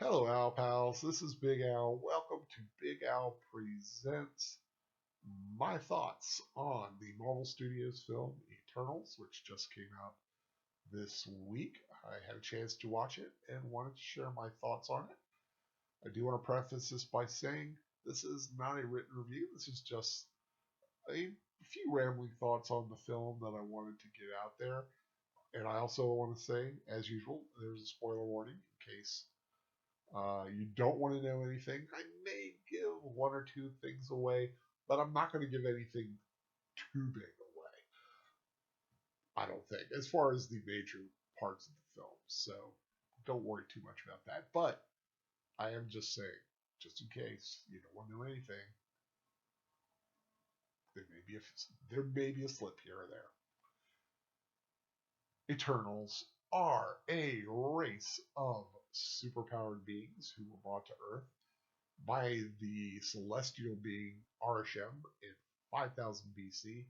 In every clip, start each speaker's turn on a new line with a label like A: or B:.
A: Hello, Al Pals. This is Big Al. Welcome to Big Al Presents my thoughts on the Marvel Studios film Eternals, which just came out this week. I had a chance to watch it and wanted to share my thoughts on it. I do want to preface this by saying this is not a written review. This is just a few rambling thoughts on the film that I wanted to get out there. And I also want to say, as usual, there's a spoiler warning in case you don't want to know anything. I may give one or two things away, but I'm not going to give anything too big away. I don't think, as far as the major parts of the film. So don't worry too much about that. But I am just saying, just in case you don't want to know anything, there may be a slip here or there. Eternals are a race of superpowered beings who were brought to Earth by the celestial being Arishem in 5000 BC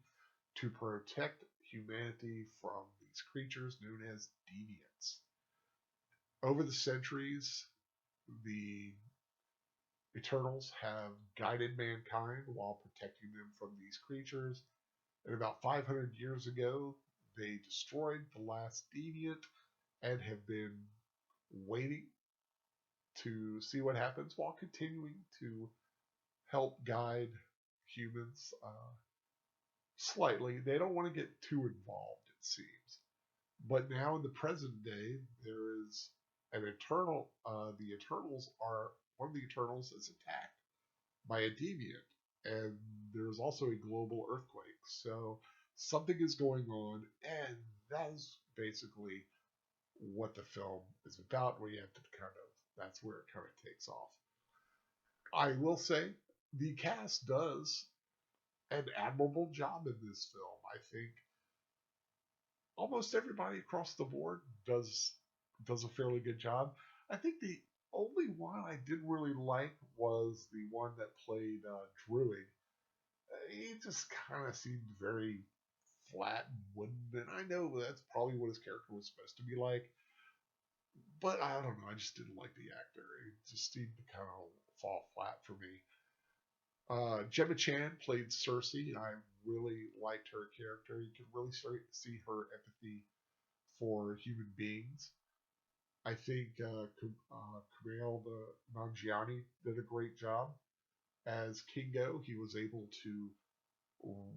A: to protect humanity from these creatures known as deviants. Over the centuries, the Eternals have guided mankind while protecting them from these creatures. And about 500 years ago, they destroyed the last deviant and have been waiting to see what happens while continuing to help guide humans slightly. They don't want to get too involved, it seems. But now in the present day, there is an eternal. The Eternals are one of the Eternals is attacked by a deviant, and there's also a global earthquake. So something is going on, and that is basically what the film is about. Where you have to that's where it kind of takes off. I will say the cast does an admirable job in this film. I think almost everybody across the board does a fairly good job. I think the only one I didn't really like was the one that played Druid. He just kind of seemed very flat and wooden, and I know that's probably what his character was supposed to be like, but I don't know. I just didn't like the actor. It just seemed to kind of fall flat for me. Gemma Chan played Cersei, and I really liked her character. You can really see her empathy for human beings. I think Kumail Nanjiani did a great job as Kingo. He was able to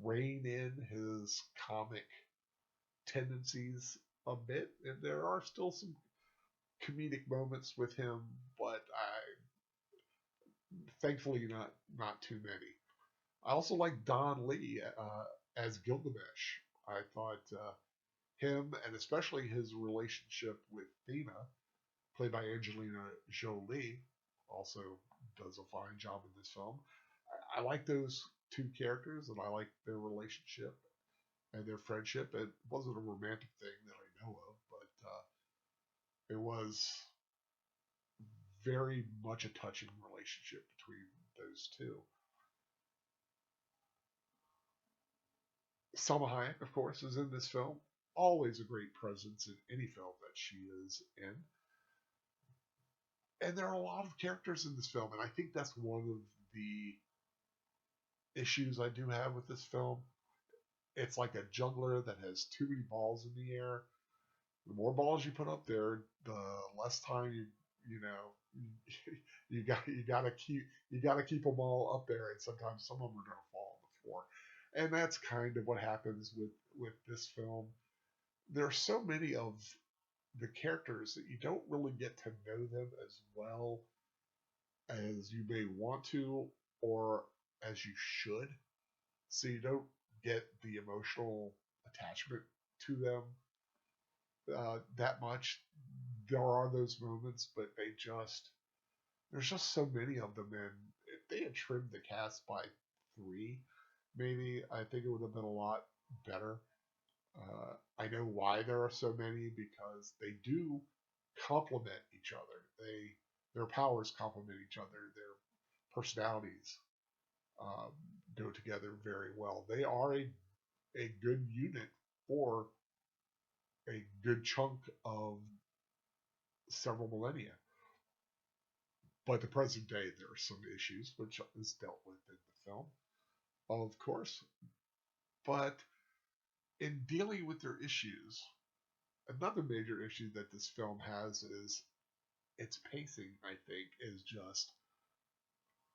A: rein in his comic tendencies a bit, and there are still some comedic moments with him, but thankfully not too many. I also like Don Lee as Gilgamesh. I thought him and especially his relationship with Thena, played by Angelina Jolie, also does a fine job in this film. I like those two characters and I like their relationship and their friendship. It wasn't a romantic thing that I know of, but it was very much a touching relationship between those two. Salma Hayek, of course, is in this film. Always a great presence in any film that she is in. And there are a lot of characters in this film, and I think that's one of the issues I do have with this film. It's like a juggler that has too many balls in the air. The more balls you put up there, the less time you know you gotta keep them all up there, and sometimes some of them are gonna fall on the floor. And that's kind of what happens with this film. There are so many of the characters that you don't really get to know them as well as you may want to or as you should. So you don't get the emotional attachment to them that much. There are those moments, but there's just so many of them. And if they had trimmed the cast by three, maybe I think it would have been a lot better. I know why there are so many because they do complement each other. Their powers complement each other. Their personalities um, go together very well. They are a good unit for a good chunk of several millennia. But the present day, there are some issues which is dealt with in the film, of course. But in dealing with their issues, another major issue that this film has is its pacing, I think, is just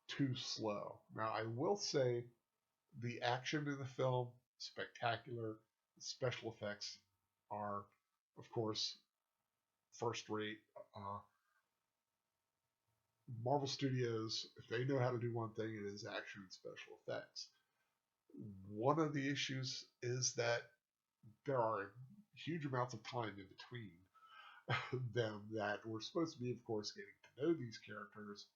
A: too slow. Now, I will say the action in the film, spectacular. Special effects are, of course, first rate. Uh, Marvel Studios, if they know how to do one thing, it is action and special effects. One of the issues is that there are huge amounts of time in between them that we're supposed to be, of course, getting to know these characters,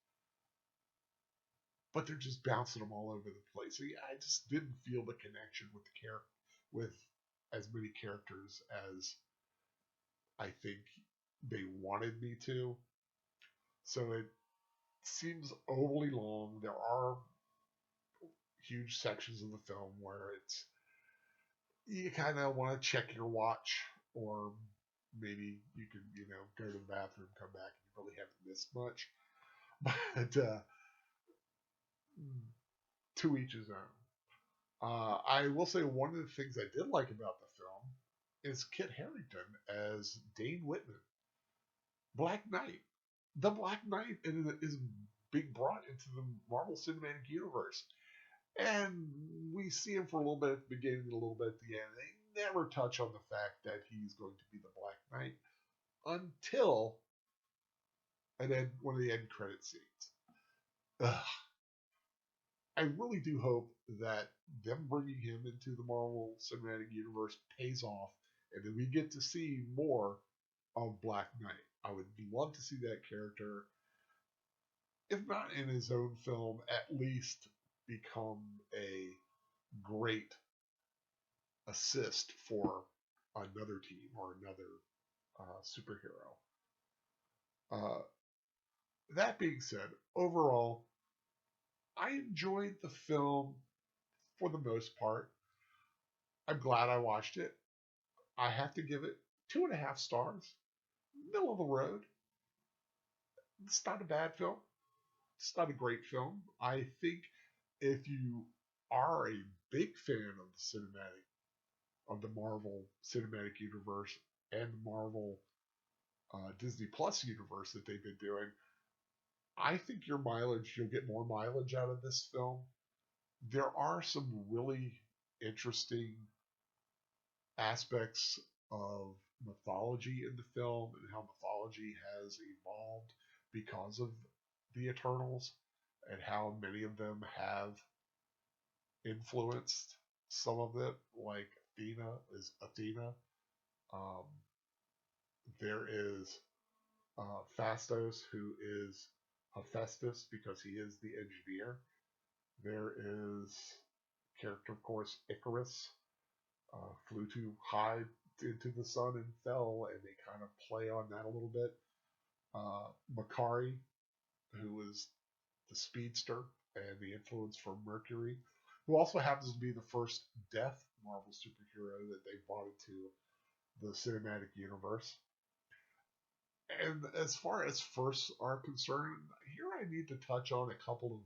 A: but they're just bouncing them all over the place. So yeah, I just didn't feel the connection with with as many characters as I think they wanted me to. So it seems overly long. There are huge sections of the film where it's you kind of want to check your watch, or maybe you can go to the bathroom, come back, and you really haven't missed much. But to each his own. I will say one of the things I did like about the film is Kit Harington as Dane Whitman, Black Knight. The Black Knight is being brought into the Marvel Cinematic Universe, and we see him for a little bit at the beginning and a little bit at the end. They never touch on the fact that he's going to be the Black Knight until one of the end credit scenes. Ugh. I really do hope that them bringing him into the Marvel Cinematic Universe pays off, and that we get to see more of Black Knight. I would love to see that character, if not in his own film, at least become a great assist for another team or another superhero. Uh, that being said, overall, I enjoyed the film for the most part. I'm glad I watched it. I have to give it 2.5 stars. Middle of the road. It's not a bad film. It's not a great film. I think if you are a big fan of the Marvel Cinematic Universe and the Marvel Disney Plus universe that they've been doing, I think you'll get more mileage out of this film. There are some really interesting aspects of mythology in the film and how mythology has evolved because of the Eternals and how many of them have influenced some of it, like Athena. Um, there is Phastos, who is Hephaestus because he is the engineer. There is character, of course, Icarus, flew too high into the sun and fell, and they kind of play on that a little bit. Makari, who is the speedster and the influence from Mercury, who also happens to be the first deaf Marvel superhero that they brought into the cinematic universe. And as far as firsts are concerned, here I need to touch on a couple of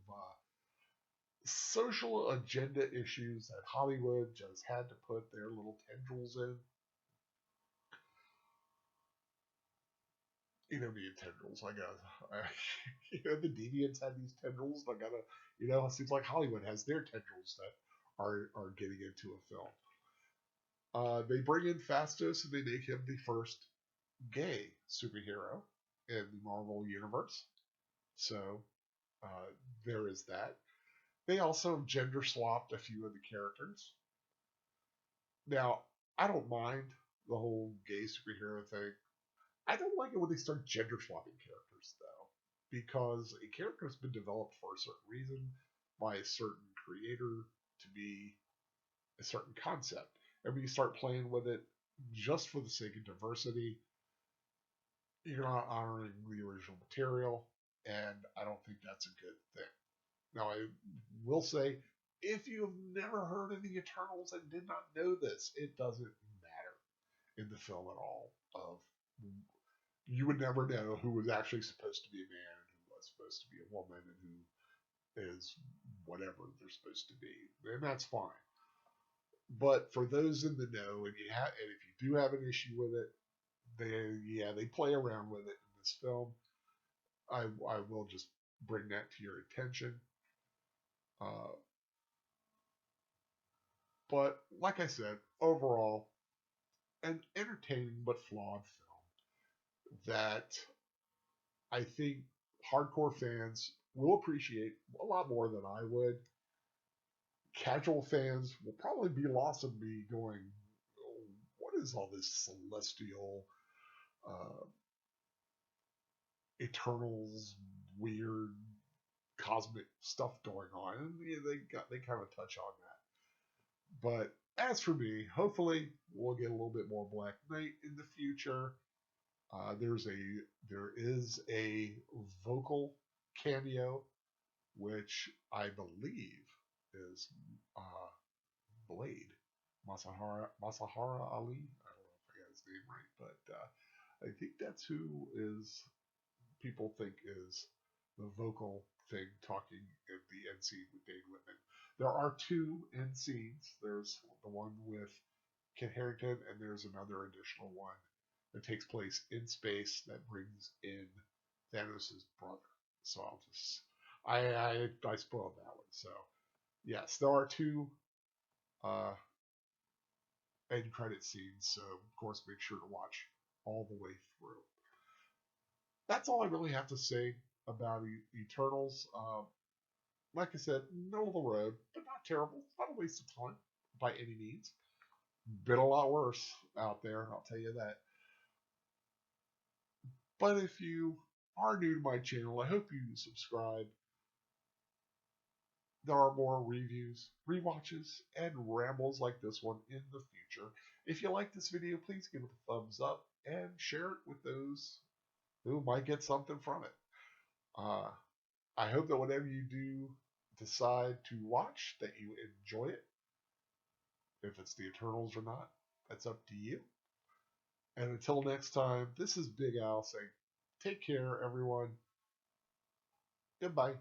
A: social agenda issues that Hollywood just had to put their little tendrils in. Me and tendrils. The deviants had these tendrils. It seems like Hollywood has their tendrils that are getting into a film. They bring in Phastos and they make him the first gay superhero in the Marvel universe. So there is that. They also gender swapped a few of the characters. Now, I don't mind the whole gay superhero thing. I don't like it when they start gender swapping characters, though, because a character has been developed for a certain reason by a certain creator to be a certain concept. And when you start playing with it just for the sake of diversity, you're not honoring the original material, and I don't think that's a good thing. Now, I will say, if you've never heard of the Eternals and did not know this, it doesn't matter in the film at all. You would never know who was actually supposed to be a man and who was supposed to be a woman and who is whatever they're supposed to be, and that's fine. But for those in the know, and if you do have an issue with it, they play around with it in this film. I will just bring that to your attention. Uh, but like I said, overall, an entertaining but flawed film that I think hardcore fans will appreciate a lot more than I would. Casual fans will probably be lost in me going, oh, what is all this celestial, uh, Eternals, weird cosmic stuff going on? And yeah, they kind of touch on that. But as for me, hopefully we'll get a little bit more Black Knight in the future. There is a vocal cameo, which I believe is uh, Blade, Masahara Ali. I don't know if I got his name right, but I think that's who is people think is the vocal thing talking in the end scene with Dane Whitman. There are two end scenes. There's the one with Kit Harington, and there's another additional one that takes place in space that brings in Thanos' brother. So I spoiled that one. So yes, there are two uh, end credit scenes. So of course, make sure to watch all the way through. That's all I really have to say about Eternals. Like I said, middle of the road, but not terrible. It's not a waste of time by any means. Been a lot worse out there, I'll tell you that. But if you are new to my channel, I hope you subscribe. There are more reviews, rewatches, and rambles like this one in the future. If you like this video, please give it a thumbs up and share it with those who might get something from it. I hope that whatever you do decide to watch, that you enjoy it. If it's the Eternals or not, that's up to you. And until next time, this is Big Al saying, take care, everyone. Goodbye.